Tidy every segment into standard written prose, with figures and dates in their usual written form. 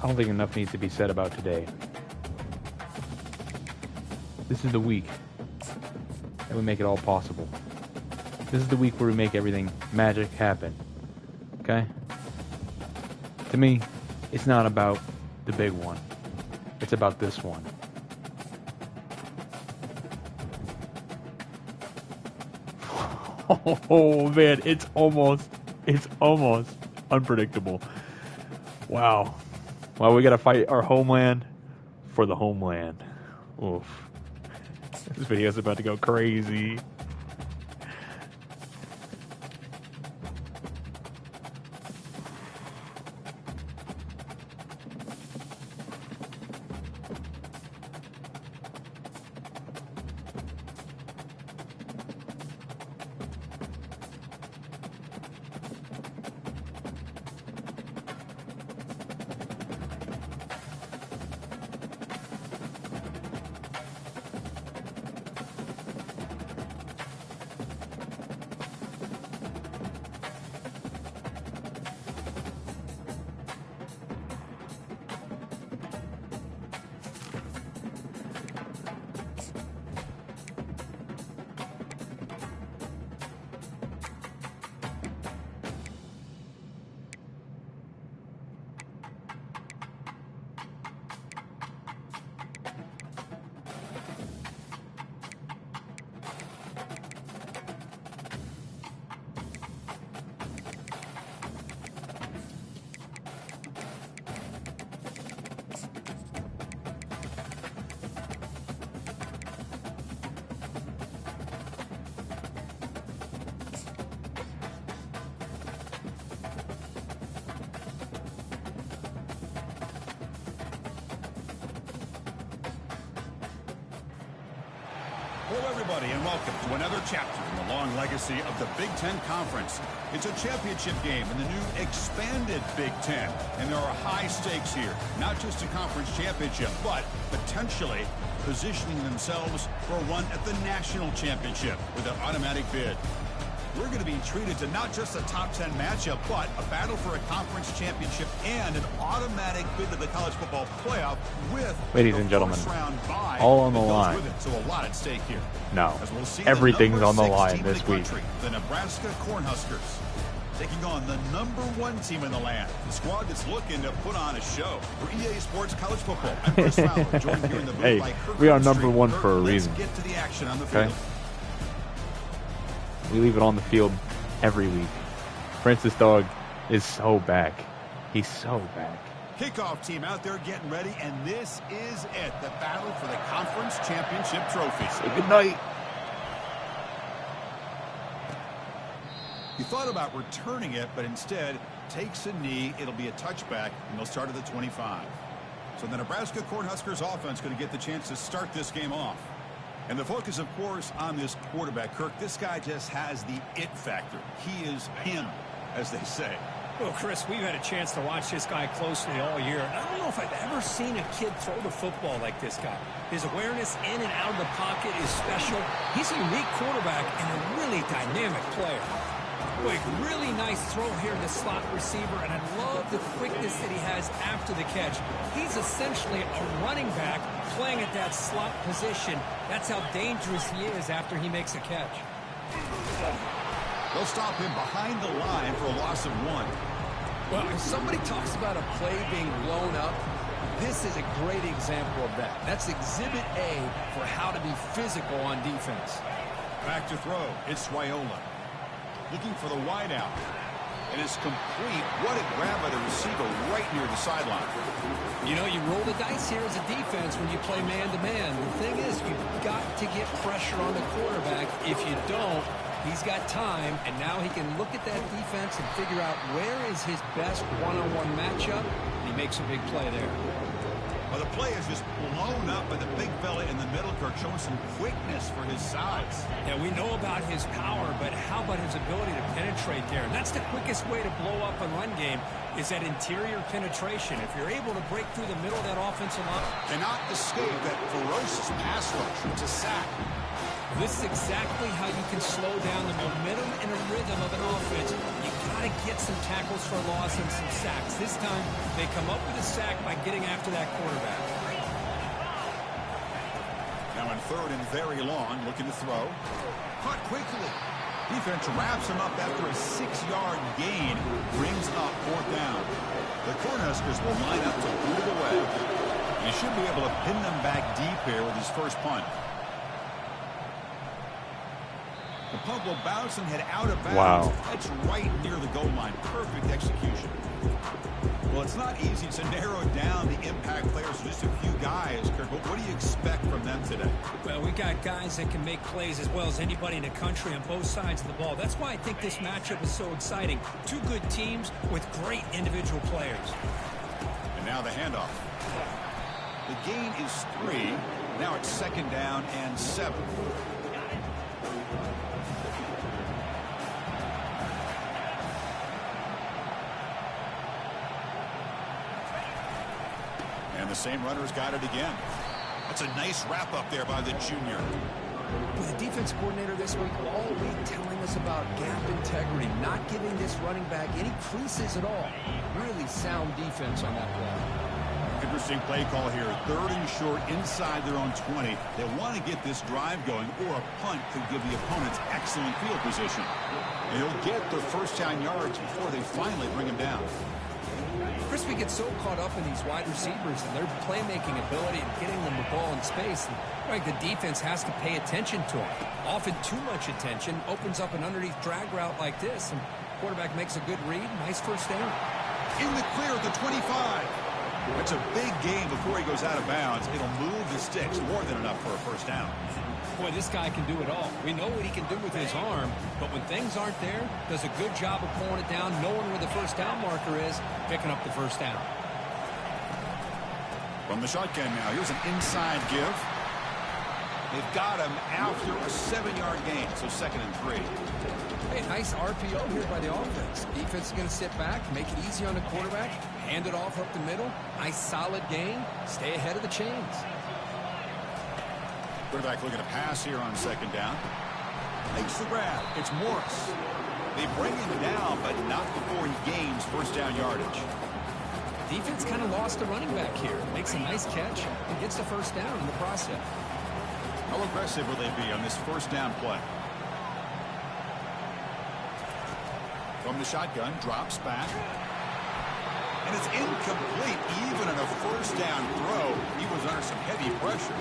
I don't think enough needs to be said about today. This is the week that we make it all possible. This is the week where we make everything magic happen. Okay? To me, it's not about the big one. It's about this one. Oh man, it's almost unpredictable. Wow. Well, we gotta fight our homeland for the homeland. Oof. This video's about to go crazy. Hello, everybody, and welcome to another chapter in the long legacy of the Big Ten Conference. It's a championship game in the new expanded Big Ten, and there are high stakes here. Not just a conference championship, but potentially positioning themselves for a run at the national championship with an automatic bid. We're going to be treated to not just a top 10 matchup, but a battle for a conference championship and an automatic bid to the college football playoff with, ladies and gentlemen, all on the line. So a lot at stake here. No, As we'll see everything's on the #6 line team this in the week. country, the Nebraska Cornhuskers, taking on the #1 team in the land, the squad that's looking to put on a show. For EA Sports College Football, I'm Chris Fowler, joined here in the booth Hey, by Kirk we are Overstreet. #1 Kirk, for a let's reason. get to the action on the Okay. field. We leave it on the field every week. Francis Dawg is so back. He's so back. Kickoff team out there getting ready, and this is it, the battle for the conference championship trophy. Say good night. He thought about returning it, but instead takes a knee. It'll be a touchback, and they'll start at the 25. So the Nebraska Cornhuskers offense going to get the chance to start this game off. And the focus, of course, on this quarterback, Kirk. This guy just has the it factor. He is him, as they say. Well, Chris, we've had a chance to watch this guy closely all year. I don't know if I've ever seen a kid throw the football like this guy. His awareness in and out of the pocket is special. He's a unique quarterback and a really dynamic player. Quick, really nice throw here to the slot receiver, and I love the quickness that he has after the catch. He's essentially a running back playing at that slot position. That's how dangerous he is after he makes a catch. They'll stop him behind the line for a loss of 1. Well, if somebody talks about a play being blown up, this is a great example of that. That's exhibit A for how to be physical on defense. Back to throw. It's Swiola. Looking for the wideout. And it's complete. What a grab by the receiver right near the sideline. You know, you roll the dice here as a defense when you play man-to-man. The thing is, you've got to get pressure on the quarterback. If you don't, he's got time, and now he can look at that defense and figure out where is his best one-on-one matchup, and he makes a big play there. Well, the play is just blown up by the big fella in the middle, Kirk, showing some quickness for his size. Yeah, we know about his power, but how about his ability to penetrate there? And that's the quickest way to blow up a run game, is that interior penetration. If you're able to break through the middle of that offensive line. Cannot escape that ferocious pass rush. It's a sack. This is exactly how you can slow down the momentum and a rhythm of an offense. You got to get some tackles for loss and some sacks. This time, they come up with a sack by getting after that quarterback. Now in third and very long, looking to throw. Caught quickly. Defense wraps him up after a 6-yard gain. Brings up fourth down. The Cornhuskers will line up to boot it away. He should be able to pin them back deep here with his first punt. The punt will bounce and head out of bounds. Wow. That's right near the goal line. Perfect execution. Well, it's not easy to narrow down the impact players to just a few guys, Kirk, but what do you expect from them today? Well, we got guys that can make plays as well as anybody in the country on both sides of the ball. That's why I think this matchup is so exciting. Two good teams with great individual players. And now the handoff. The gain is 3. Now it's second down and 7. And the same runner's got it again. That's a nice wrap up there by the junior. With the defense coordinator this week all week telling us about gap integrity, not giving this running back any creases at all. Really sound defense on that play. Interesting play call here. Third and short inside their own 20. They want to get this drive going, or a punt could give the opponents excellent field position. And they'll get their first down yards before they finally bring him down. Chris, we get so caught up in these wide receivers and their playmaking ability and getting them the ball in space. And, right, the defense has to pay attention to them. Often too much attention opens up an underneath drag route like this, and quarterback makes a good read. Nice first down. In the clear at the 25. That's a big gain before he goes out of bounds. It'll move the sticks more than enough for a first down. Boy, this guy can do it all. We know what he can do with his arm, but when things aren't there, does a good job of pulling it down, knowing where the first down marker is, picking up the first down. From the shotgun now, here's an inside give. They've got him after a 7-yard gain, so second and 3. Hey, nice RPO here by the offense. Defense is going to sit back, make it easy on the quarterback, hand it off up the middle. Nice solid gain. Stay ahead of the chains. Quarterback looking to pass here on second down. Makes the grab. It's Morris. They bring him down, but not before he gains first down yardage. Defense kind of lost the running back here. Makes a nice catch and gets the first down in the process. How aggressive will they be on this first down play? From the shotgun, drops back. And it's incomplete. Even on a first down throw, he was under some heavy pressure.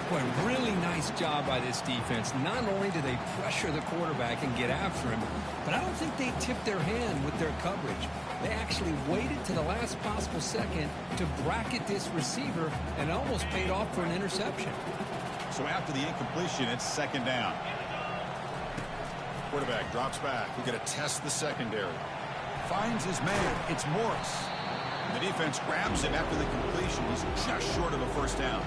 Boy, really nice job by this defense. Not only do they pressure the quarterback and get after him, but I don't think they tipped their hand with their coverage. They actually waited to the last possible second to bracket this receiver, and it almost paid off for an interception. So after the incompletion, it's second down. Quarterback drops back. We're going to test the secondary. Finds his man. It's Morris. And the defense grabs him after the completion. He's just short of a first down.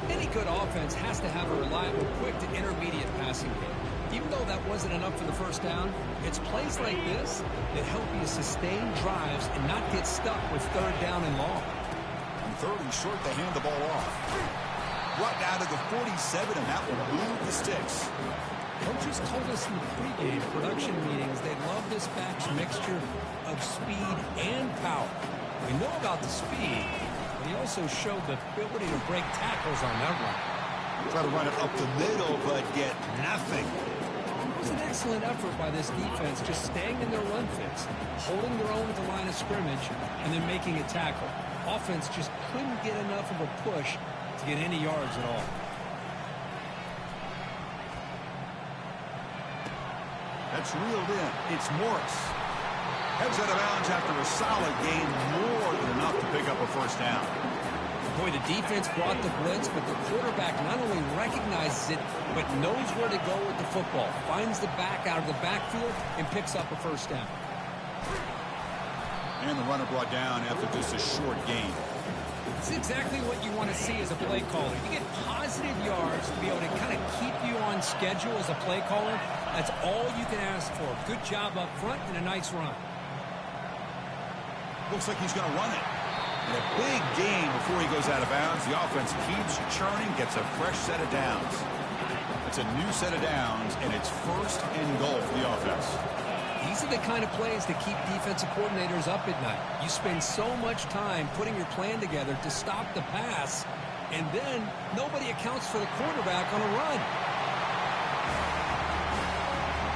Any good offense has to have a reliable, quick to intermediate passing game. Even though that wasn't enough for the first down, it's plays like this that help you sustain drives and not get stuck with third down and long. On third and short, they hand the ball off. Brought down to the 47, and that will move the sticks. Coaches told us in the pregame production meetings they love this back's mixture of speed and power. We know about the speed, but he also showed the ability to break tackles on that run. Try to run it up the middle, but get nothing. It was an excellent effort by this defense, just staying in their run fits, holding their own at the line of scrimmage, and then making a tackle. Offense just couldn't get enough of a push to get any yards at all. That's reeled in. It's Morris. Heads out of bounds after a solid gain, more than enough to pick up a first down. Boy, the defense brought the blitz, but the quarterback not only recognizes it, but knows where to go with the football. Finds the back out of the backfield and picks up a first down. And the runner brought down after just a short gain. It's exactly what you want to see as a play caller. You get positive yards to be able to kind of keep you on schedule as a play caller. That's all you can ask for. Good job up front and a nice run. Looks like he's going to run it. And a big gain before he goes out of bounds. The offense keeps churning, gets a fresh set of downs. It's a new set of downs, and it's first and goal for the offense. These are the kind of plays that keep defensive coordinators up at night. You spend so much time putting your plan together to stop the pass, and then nobody accounts for the quarterback on a run.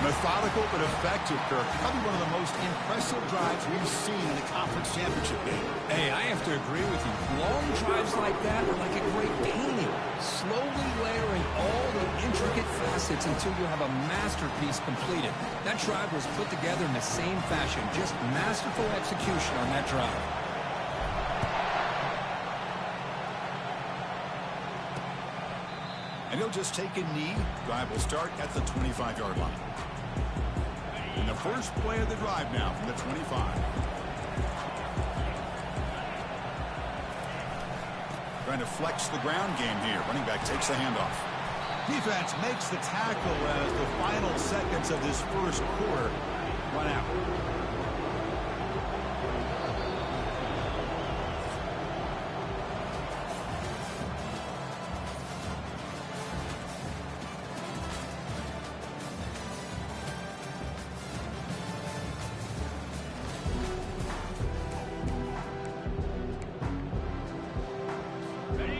Methodical but effective, Kirk. Probably one of the most impressive drives we've seen in a conference championship game. Hey, I have to agree with you. Long drives like that are like a great painting. Slowly layering all the intricate facets until you have a masterpiece completed. That drive was put together in the same fashion. Just masterful execution on that drive. And he'll just take a knee. Drive will start at the 25-yard line. And the first play of the drive now from the 25. Trying to flex the ground game here. Running back takes the handoff. Defense makes the tackle as the final seconds of this first quarter run out.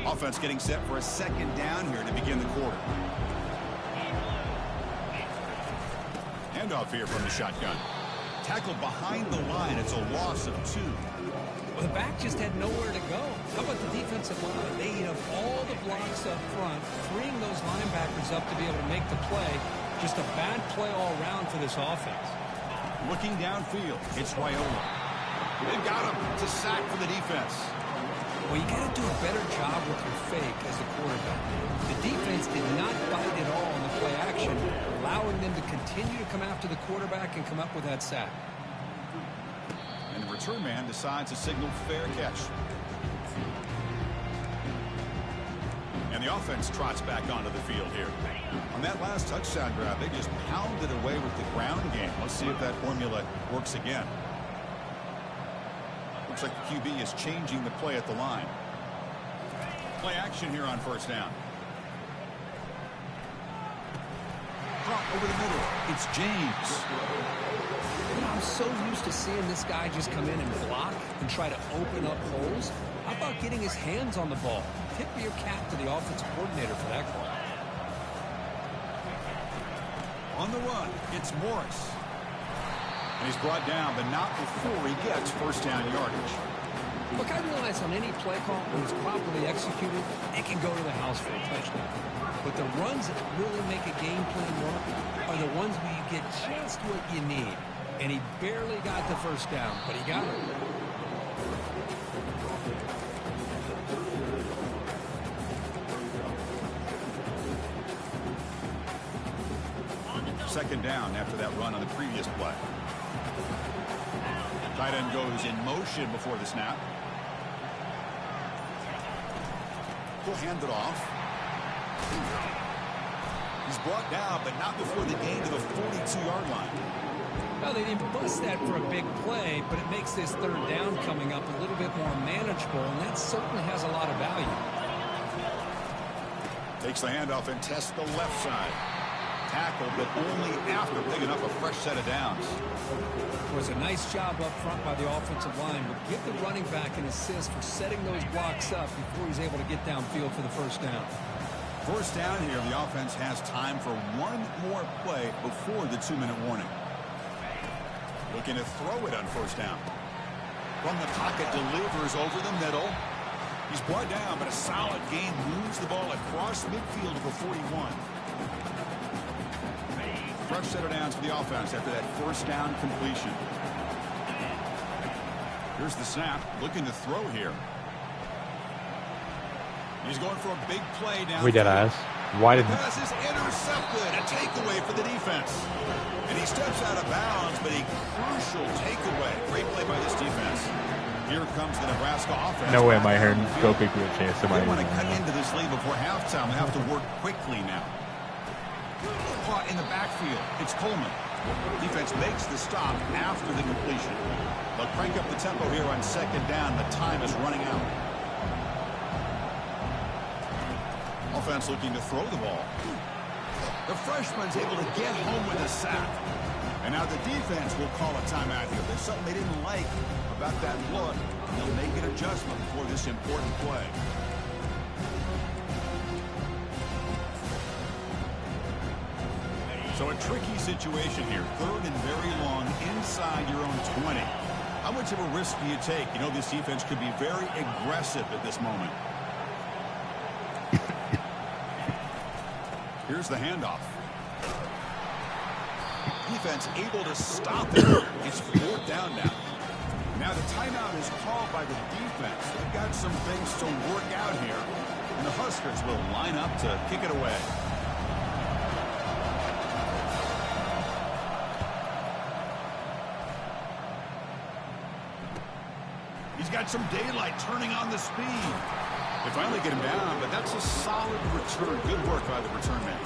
Offense getting set for a second down here to begin the quarter. Handoff here from the shotgun. Tackled behind the line. It's a loss of 2. Well, the back just had nowhere to go. How about the defensive line? They eat up all the blocks up front, freeing those linebackers up to be able to make the play. Just a bad play all around for this offense. Looking downfield, it's Raiola. They've got him to sack for the defense. Well, you got to do a better job with your fake as a quarterback. The defense did not bite at all in the play action, allowing them to continue to come after the quarterback and come up with that sack. And the return man decides to signal fair catch. And the offense trots back onto the field here. On that last touchdown drive, they just pounded away with the ground game. Let's see if that formula works again. Looks like the QB is changing the play at the line. Play action here on first down. Drop over the middle. It's James. You know, I'm so used to seeing this guy just come in and block and try to open up holes. How about getting his hands on the ball? Tip of your cap to the offensive coordinator for that call. On the run, it's Morris. And he's brought down, but not before he gets first down yardage. Look, I realize on any play call, when it's properly executed, it can go to the house for a touchdown. But the runs that really make a game plan work are the ones where you get just what you need. And he barely got the first down, but he got it. Second down after that run on the previous play. Tight end goes in motion before the snap. He'll hand it off. He's brought down, but not before the gain to the 42-yard line. Well, they didn't bust that for a big play, but it makes this third down coming up a little bit more manageable, and that certainly has a lot of value. Takes the handoff and tests the left side. Tackled, but only after picking up a fresh set of downs. It was a nice job up front by the offensive line, but give the running back an assist for setting those blocks up before he's able to get downfield for the first down. First down here, the offense has time for one more play before the 2-minute warning. Looking to throw it on first down. From the pocket, delivers over the middle. He's brought down, but a solid gain moves the ball across midfield to the 41. Fresh set of downs for the offense after that first down completion. Here's the snap. Looking to throw here. He's going for a big play down. We dead eyes. Why didn't? Pass is intercepted. A takeaway for the defense. And he steps out of bounds, but a crucial takeaway. Great play by this defense. Here comes the Nebraska offense. No way am I hearing go big with a chance. They want to cut into this lead before halftime. They have to work quickly now. Caught in the backfield. It's Coleman. Defense makes the stop after the completion. They'll crank up the tempo here on second down. The time is running out. Offense looking to throw the ball. The freshman's able to get home with a sack. And now the defense will call a timeout here. There's something they didn't like about that look. They'll make an adjustment before this important play. So a tricky situation here. 3rd and very long inside your own 20. How much of a risk do you take? You know, this defense could be very aggressive at this moment. Here's the handoff. Defense able to stop it. It's 4th down now. Now the timeout is called by the defense. They've got some things to work out here. And the Huskers will line up to kick it away. He's got some daylight turning on the speed. They finally get him down, but that's a solid return. Good work by the return man.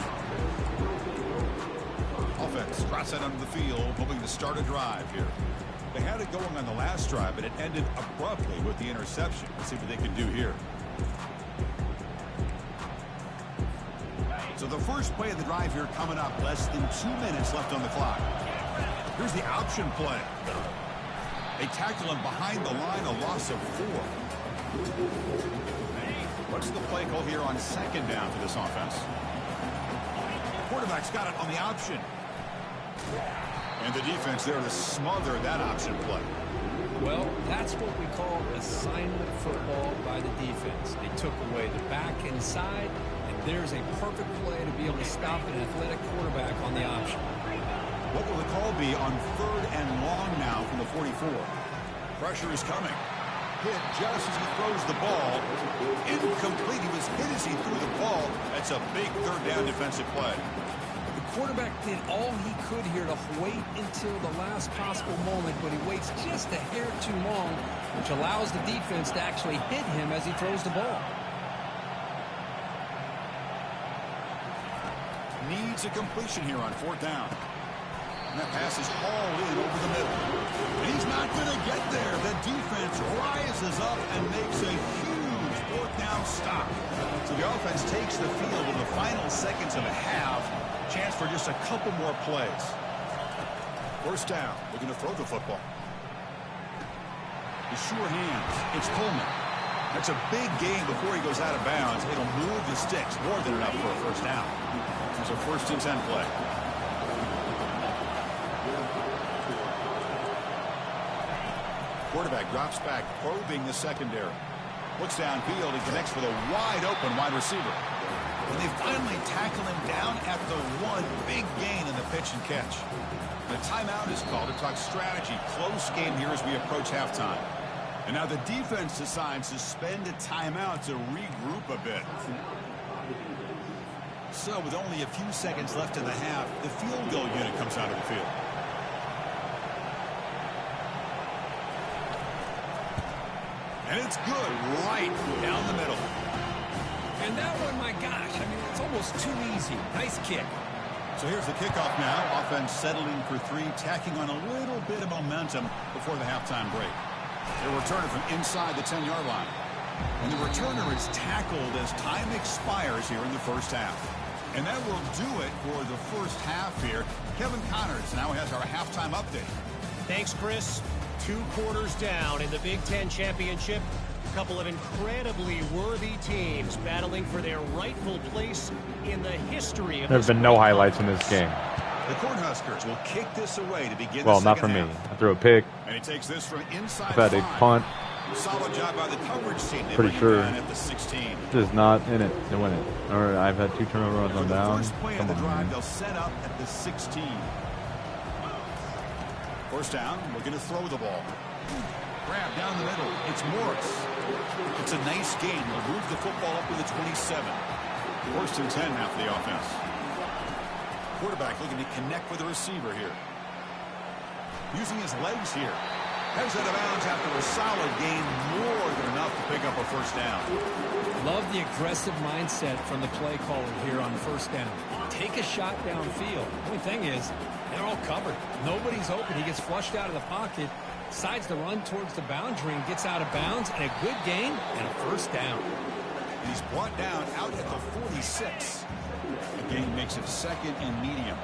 Offense cross that onto the field, hoping to start a drive here. They had it going on the last drive, but it ended abruptly with the interception. Let's see what they can do here. So the first play of the drive here coming up. Less than 2 minutes left on the clock. Here's the option play. They tackle him behind the line, a loss of 4. What's the play call here on 2nd down for this offense? Quarterback's got it on the option. And the defense there to smother that option play. Well, that's what we call assignment football by the defense. They took away the back inside, and there's a perfect play to be able to stop an athletic quarterback on the option. What will the call be on 3rd and long now from the 44? Pressure is coming. Hit just as he throws the ball. Incomplete. He was hit as he threw the ball. That's a big 3rd down defensive play. The quarterback did all he could here to wait until the last possible moment, but he waits just a hair too long, which allows the defense to actually hit him as he throws the ball. Needs a completion here on 4th down. And that pass is hauled in over the middle. And he's not going to get there. The defense rises up and makes a huge 4th down stop. So the offense takes the field in the final seconds of a half. Chance for just a couple more plays. 1st down. Looking to throw the football. The sure hands. It's Pullman. That's a big gain before he goes out of bounds. It'll move the sticks. More than enough for a 1st down. It's a 1st and 10 play. Quarterback drops back, probing the secondary. Looks downfield and connects with a wide-open wide receiver. And they finally tackle him down at the 1. Big gain in the pitch and catch. The timeout is called to talk strategy. Close game here as we approach halftime. And now the defense decides to spend a timeout to regroup a bit. So with only a few seconds left in the half, the field goal unit comes out of the field. And it's good right down the middle. And that one, my gosh, I mean, it's almost too easy. Nice kick. So here's the kickoff now. Offense settling for 3, tacking on a little bit of momentum before the halftime break. They're returning from inside the 10-yard line. And the returner is tackled as time expires here in the 1st half. And that will do it for the 1st half here. Kevin Connors now has our halftime update. Thanks, Chris. 2 quarters down in the Big Ten Championship. A couple of incredibly worthy teams battling for their rightful place in the history of There have been no highlights in this game. The Cornhuskers will kick this away to begin Well, the not second for me. half. I threw a pick. And he takes this from inside. I've had a 5. punt. Solid job by the coverage team. They Pretty bring sure. him down at the 16. Just not in it to win it. Or I've had 2 turnover runs For on the down. first play of Come the on, drive, man. they'll set up at the 16. 1st down, looking to throw the ball. Grab down the middle. It's Morris. It's a nice gain. They'll move the football up to the 27. 1st and 10 half of the offense. Quarterback looking to connect with the receiver here. Using his legs here. Heads out of bounds after a solid gain. More than enough to pick up a 1st down. Love the aggressive mindset from the play caller here on 1st down. Take a shot downfield. The only thing is, they're all covered. Nobody's open. He gets flushed out of the pocket, decides to run towards the boundary and gets out of bounds, and a good gain and a 1st down. And he's brought down out at the 46. The gain makes it 2nd and medium.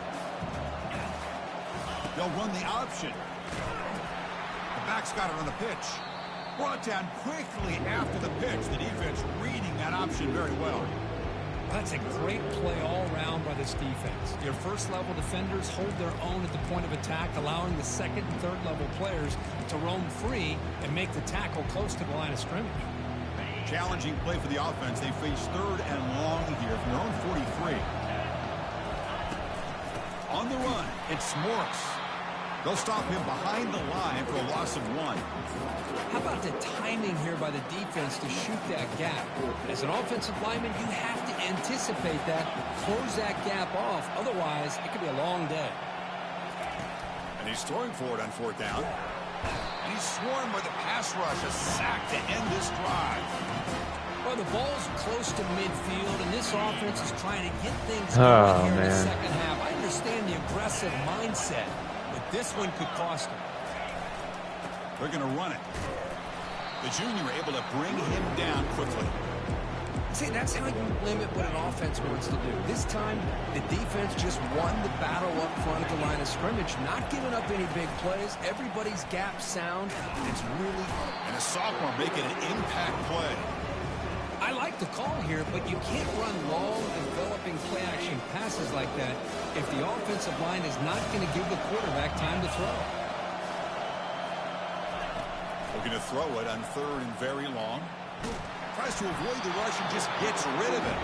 They'll run the option. The back's got it on the pitch. Brought down quickly after the pitch. The defense reading that option very well. That's a great play all around by this defense. Your first-level defenders hold their own at the point of attack, allowing the second and third-level players to roam free and make the tackle close to the line of scrimmage. Challenging play for the offense. They face 3rd and long here from their own 43. On the run, it's Morris. They'll stop him behind the line for a loss of 1. How about the timing here by the defense to shoot that gap? As an offensive lineman, you have to anticipate that, close that gap off. Otherwise, it could be a long day. And he's throwing for it on 4th down. And he's swarmed by the pass rush, a sack to end this drive. Well, the ball's close to midfield, and this offense is trying to get things going here in the second half. I understand the aggressive mindset, but this one could cost them. They're going to run it. The junior able to bring him down quickly. See, that's how you limit what an offense wants to do. This time, the defense just won the battle up front at the line of scrimmage, not giving up any big plays. Everybody's gap sound. It's really... And a sophomore making an impact play. I like the call here, but you can't run long, developing play-action passes like that if the offensive line is not going to give the quarterback time to throw. Looking to throw it on 3rd and very long. Tries to avoid the rush and just gets rid of it.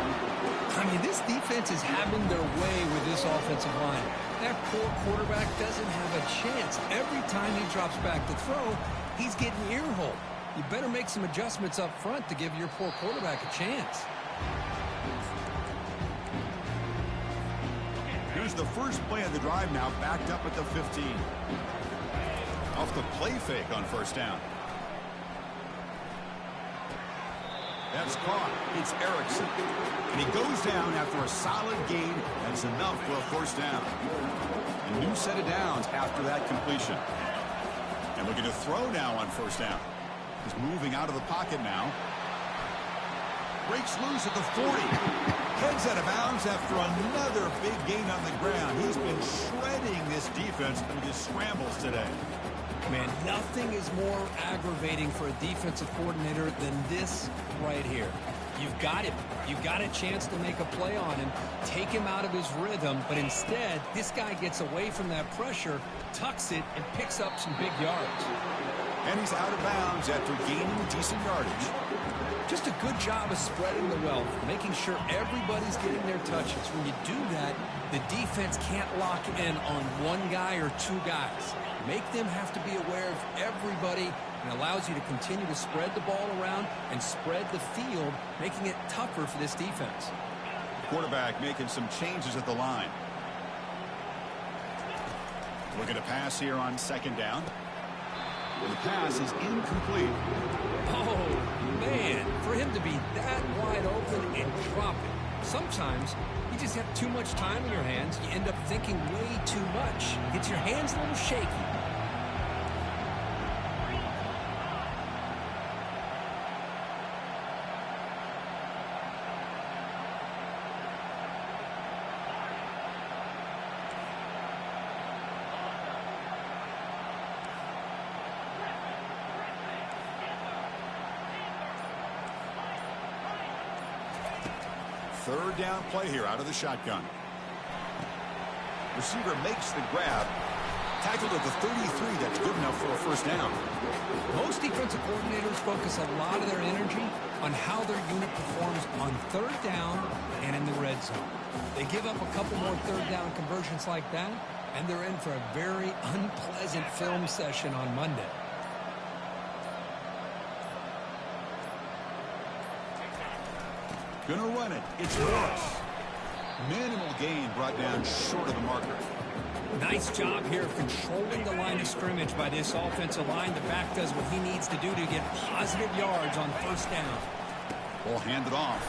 I mean, this defense is having their way with this offensive line. That poor quarterback doesn't have a chance. Every time he drops back to throw, he's getting ear-holed. You better make some adjustments up front to give your poor quarterback a chance. Here's the first play of the drive now, backed up at the 15. Off the play fake on 1st down. That's caught. It's Erickson. And he goes down after a solid gain. That's enough for a 1st down. A new set of downs after that completion. And looking to throw now on 1st down. He's moving out of the pocket now. Breaks loose at the 40. Heads out of bounds after another big gain on the ground. He's been shredding this defense through his scrambles today. Man, nothing is more aggravating for a defensive coordinator than this right here. You've got him. You've got a chance to make a play on him, take him out of his rhythm, but instead, this guy gets away from that pressure, tucks it, and picks up some big yards. And he's out of bounds after gaining decent yardage. Just a good job of spreading the wealth, making sure everybody's getting their touches. When you do that, the defense can't lock in on one guy or 2 guys. Make them have to be aware of everybody, and allows you to continue to spread the ball around and spread the field, making it tougher for this defense. Quarterback making some changes at the line. Looking to pass here on 2nd down. The pass is incomplete. Oh, man, for him to be that wide open and drop it. Sometimes you just have too much time in your hands. You end up thinking way too much. Gets your hands a little shaky. Third down play here out of the shotgun. Receiver makes the grab. Tackled at the 33. That's good enough for a 1st down. Most defensive coordinators focus a lot of their energy on how their unit performs on 3rd down and in the red zone. They give up a couple more 3rd down conversions like that, and they're in for a very unpleasant film session on Monday. Gonna run it. It's Morris. Minimal gain brought down short of the marker. Nice job here of controlling the line of scrimmage by this offensive line. The back does what he needs to do to get positive yards on 1st down. Ball handed off.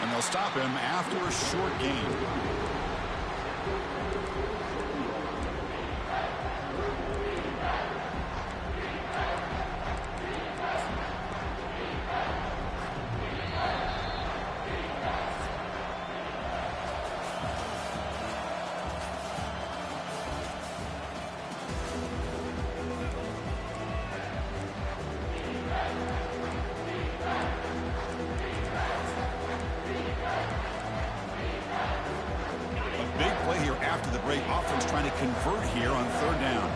And they'll stop him after a short gain. trying to convert here on third down.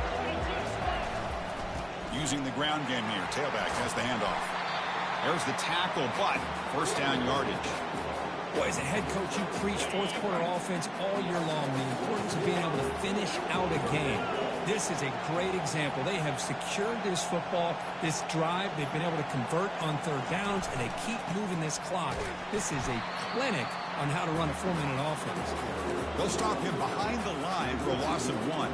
Using the ground game here. Tailback has the handoff. There's the tackle, but first down yardage. Boy, as a head coach, you preach fourth quarter offense all year long. The importance of being able to finish out a game. This is a great example. They have secured this football, this drive. They've been able to convert on third downs, and they keep moving this clock. This is a clinic on how to run a 4-minute offense. They'll stop him behind the line for a loss of 1.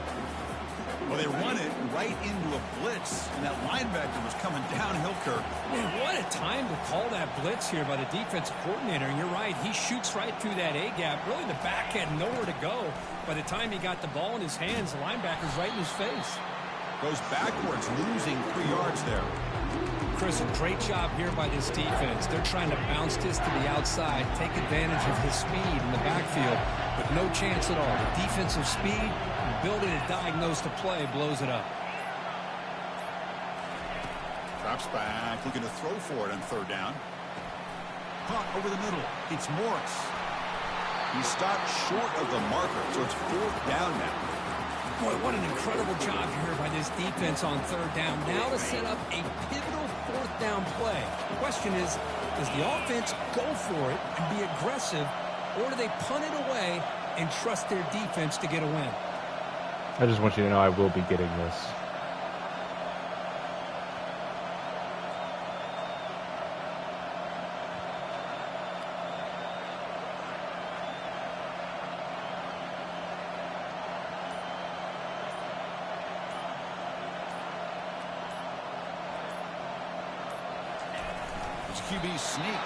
Well, they run it right into a blitz, and that linebacker was coming downhill, Kirk. Man, what a time to call that blitz here by the defensive coordinator. And you're right, he shoots right through that A-gap. Really, the back had nowhere to go. By the time he got the ball in his hands, the linebacker's right in his face. Goes backwards, losing 3 yards there. Chris, a great job here by this defense. They're trying to bounce this to the outside, take advantage of his speed in the backfield, but no chance at all. The defensive speed, ability to diagnose the play, blows it up. Drops back, looking to throw for it on third down. Punt over the middle. It's Morris. He stopped short of the marker, so it's fourth down now. Boy, what an incredible job here by this defense on third down. Now to set up a pivotal fourth down play. The question is, does the offense go for it and be aggressive, or do they punt it away and trust their defense to get a win? I just want you to know I will be getting this. QB sneak.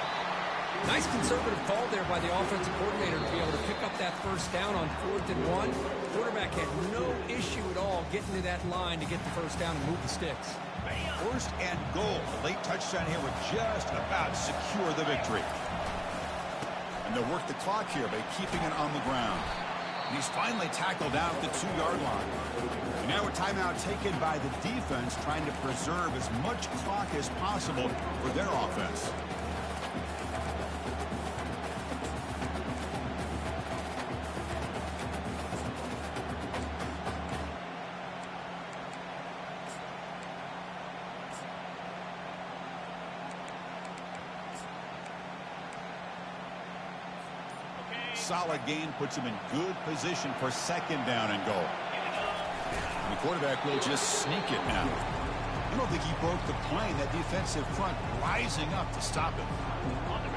Nice conservative call there by the offensive coordinator to be able to pick up that first down on 4th and 1. Quarterback had no issue at all getting to that line to get the first down and move the sticks. First and goal. The late touchdown here would just about secure the victory. And they'll work the clock here by keeping it on the ground. And he's finally tackled out at the 2-yard line. And now a timeout taken by the defense, trying to preserve as much clock as possible for their offense. Solid gain puts him in good position for second down and goal. And the quarterback will just sneak it now. I don't think he broke the plane. That defensive front rising up to stop him.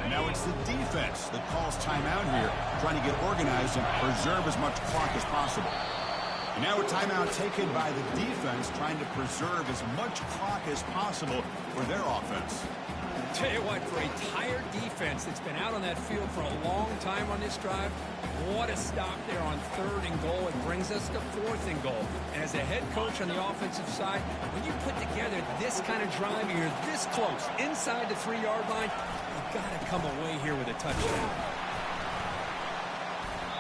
And now it's the defense that calls timeout here, trying to get organized and preserve as much clock as possible. And now a timeout taken by the defense, trying to preserve as much clock as possible for their offense. Tell you what, for a tired defense that's been out on that field for a long time on this drive, what a stop there on 3rd and goal. It brings us to 4th and goal. And as a head coach on the offensive side, when you put together this kind of drive, you're this close inside the 3-yard line, you've got to come away here with a touchdown.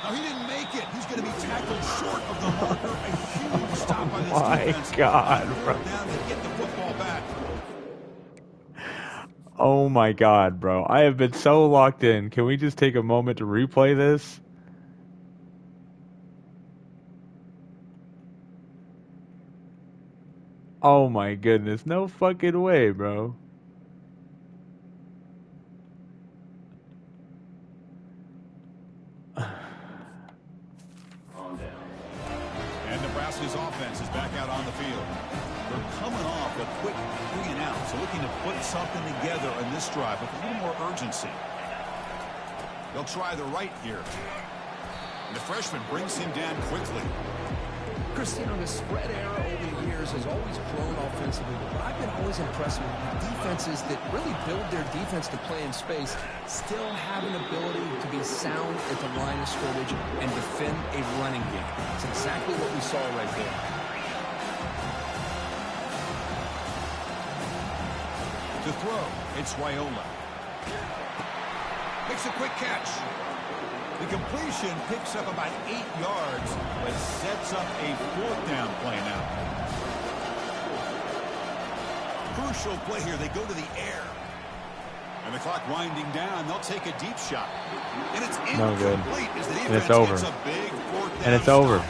No, he didn't make it. He's going to be tackled short of the marker. A huge stop on this defense. My God, bro. Down to get the football back. Oh my God, bro. I have been so locked in. Can we just take a moment to replay this? Oh my goodness. No fucking way, bro. And Nebraska's offense is back out on the field. They're coming off a quick 3 and out, so looking to put something together in this drive with a little more urgency. They'll try the right here. And the freshman brings him down quickly. Christine, the spread era over the years has always grown offensively, but I've been always impressed with defenses that really build their defense to play in space, still have an ability to be sound at the line of scrimmage and defend a running game. It's exactly what we saw right there. To throw, it's Raiola. Makes a quick catch. The completion picks up about 8 yards, but sets up a 4th down play now. Crucial play here. They go to the air. And the clock winding down. They'll take a deep shot. And it's incomplete as the defense and it's over. gets a big 4th down And it's over. stop.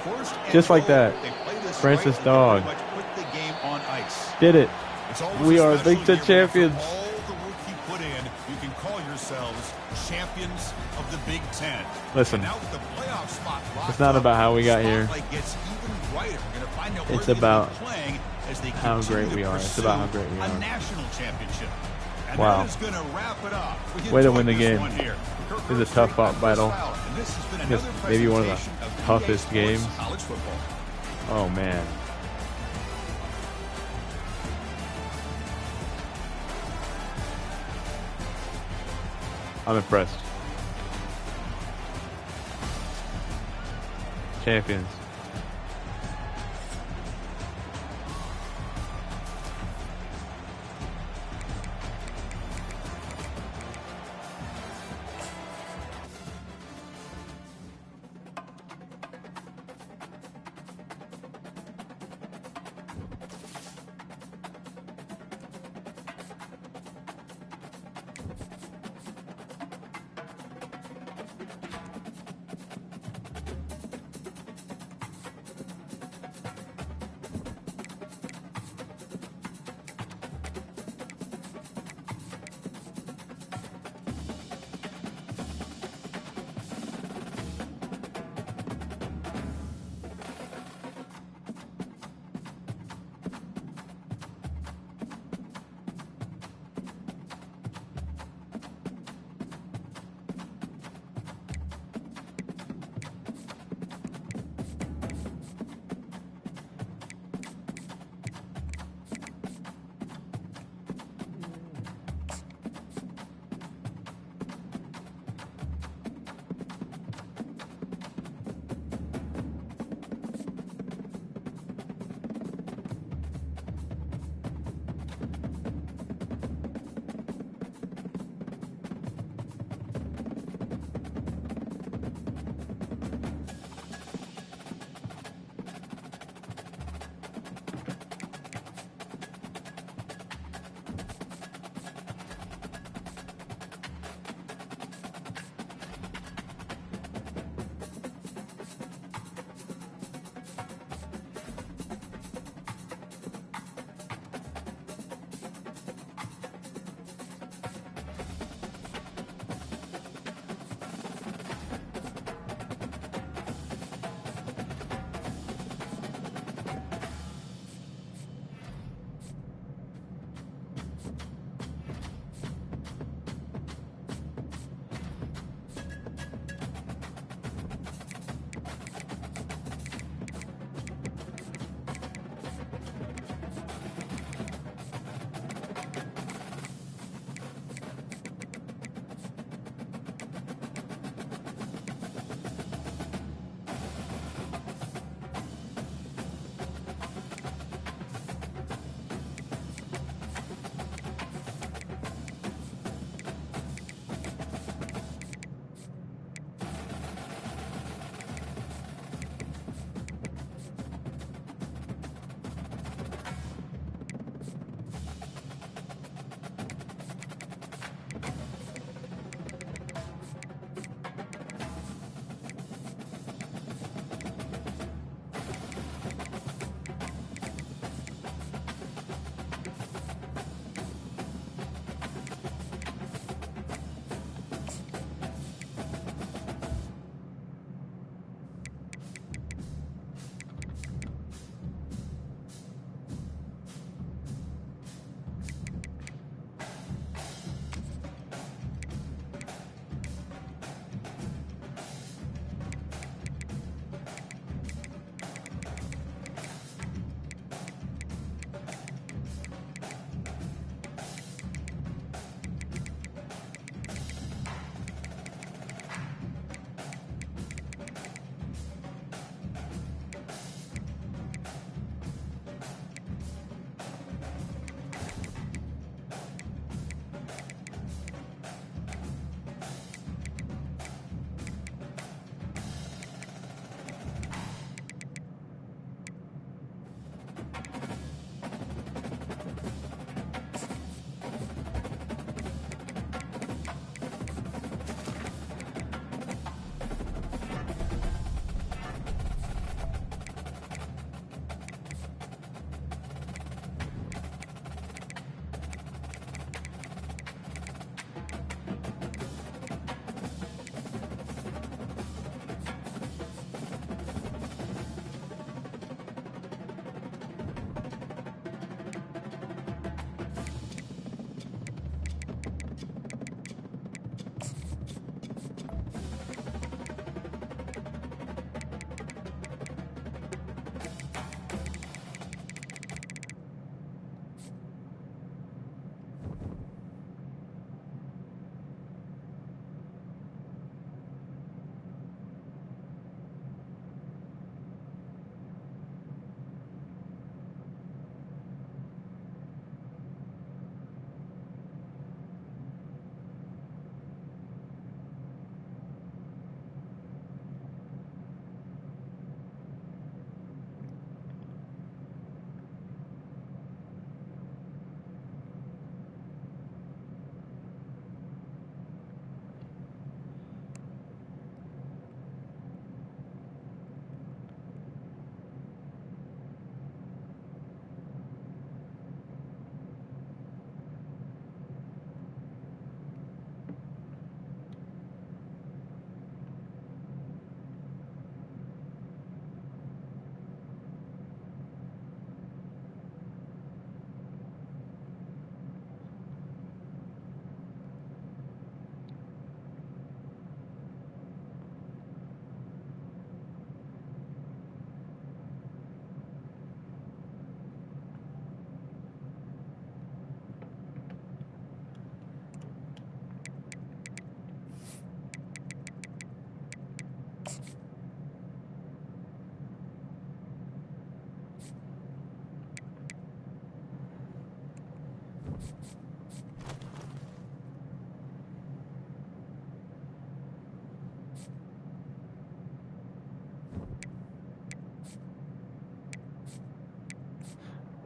First and Just like goal. that. They play this Francis right, Dawg. pretty much put the game on ice. Did it. It's always We a are special Big Ten year, but champions. after all the work you put in, you can call yourselves champions of the Big Ten. Listen, And now with the playoff spot locked it's not up, about how we got here. spotlight gets even brighter. We're gonna find out where It's they're gonna about be playing as they how continue great we to are. It's pursue about how great we a are. national championship. And Wow. that is gonna wrap it up. We Way to enjoyed win the this game. one here. Kirk This is a Herbstreit, tough I'm Chris battle. Fowler, and this has been This another maybe one of the presentation of EA toughest Sports games. College football. Oh, man. I'm impressed. Champions.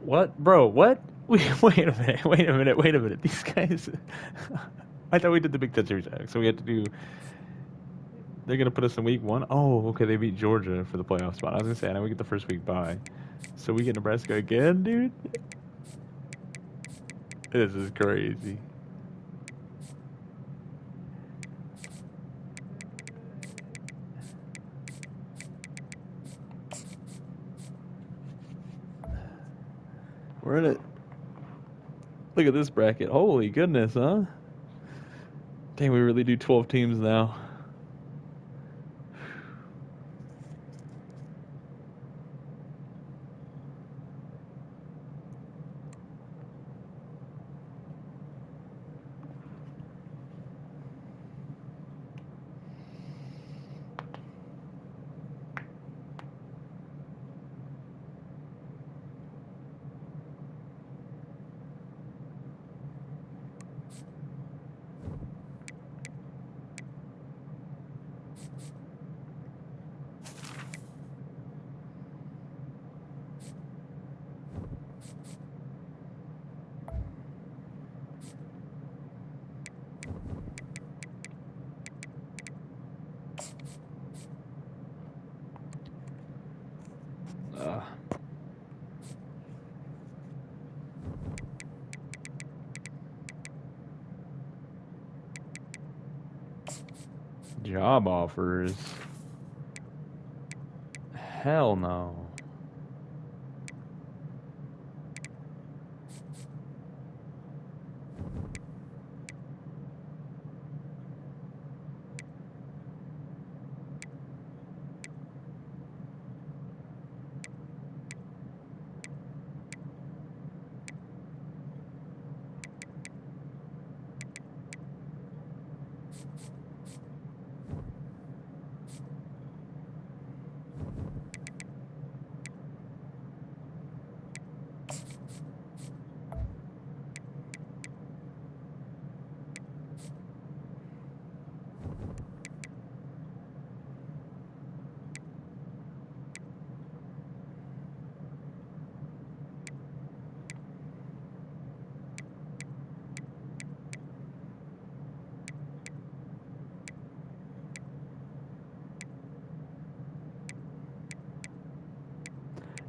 What? Bro, what? Wait a minute. These guys... I thought we did the Big Ten Series, so we had to do... They're going to put us in week 1? Oh, okay, they beat Georgia for the playoff spot. I was going to say, I know we get the first week bye. So we get Nebraska again, dude? This is crazy. We're in it. Look at this bracket. Holy goodness, huh? Dang, we really do 12 teams now. Job offers. Hell no.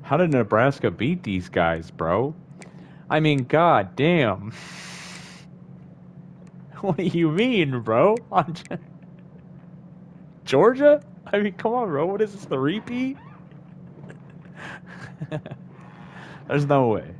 How did Nebraska beat these guys, bro? I mean, god damn. What do you mean, bro? Georgia? I mean, come on, bro. What is this, the repeat? There's no way.